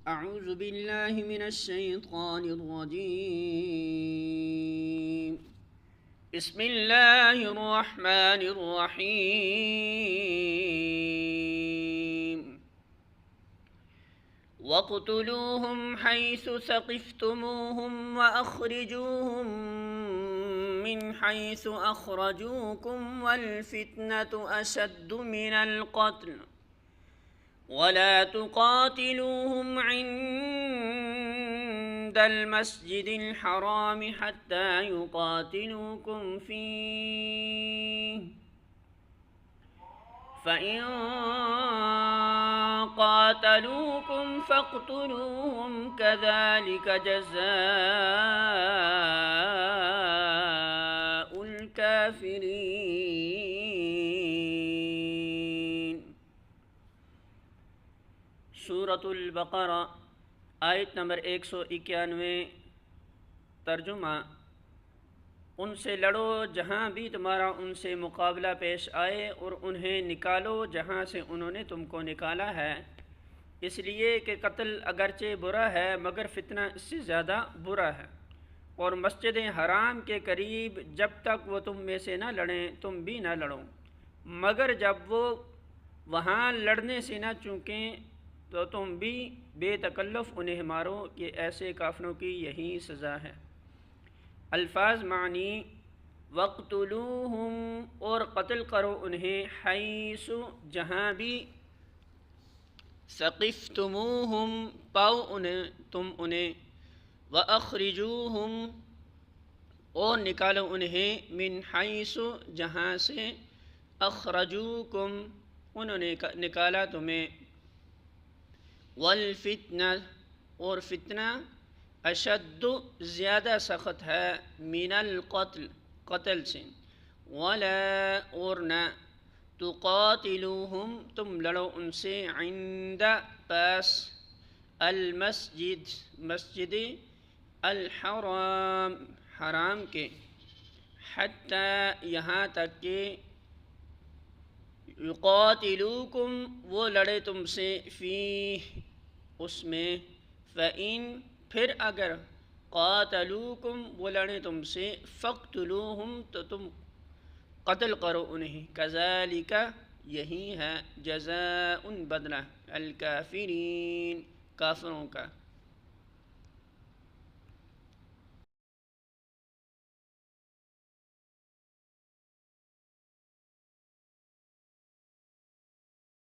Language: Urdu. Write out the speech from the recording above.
أعوذ بالله من الشيطان الرجيم. بسم الله الرحمن الرحيم. واقتلوهم حيث ثقفتموهم وأخرجوهم من حيث أخرجوكم والفتنة أشد من القتل ولا تقاتلوهم عند المسجد الحرام حتى يقاتلوكم فيه فإن قاتلوكم فاقتلوهم كذلك جزاء الكافرين. سورۃ البقرہ آیت نمبر 191. ترجمہ: ان سے لڑو جہاں بھی تمہارا ان سے مقابلہ پیش آئے اور انہیں نکالو جہاں سے انہوں نے تم کو نکالا ہے، اس لیے کہ قتل اگرچہ برا ہے مگر فتنہ اس سے زیادہ برا ہے. اور مسجد حرام کے قریب جب تک وہ تم میں سے نہ لڑیں تم بھی نہ لڑو، مگر جب وہ وہاں لڑنے سے نہ چوکیں تو تم بھی بے تکلف انہیں مارو کہ ایسے کافروں کی یہی سزا ہے. الفاظ معنی: وقتلوہم اور قتل کرو انہیں، حیث جہاں بھی، ثقفتموہم پاؤ انہیں تم انہیں، واخرجوہم اور نکالو انہیں، من حیث جہاں سے، اخرجوکم انہوں نے نکالا تمہیں، والفتنہ اور فتنہ، اشد زیادہ سخت ہے، من القتل قتل سے، ولا اور نہ، تقاتلوہم تم لڑو ان سے، عند پاس، المسجد مسجد، الحرام حرام کے، حتی یہاں تک کہ، یقاتلوکم وہ لڑے تم سے، فیہ اس میں، فإن پھر اگر، قاتلوکم وہ لڑیں تم سے، فاقتلوہم تو تم قتل کرو انہیں، کذالک یہی ہے، جزاء بدلہ، الکافرین کافروں کا.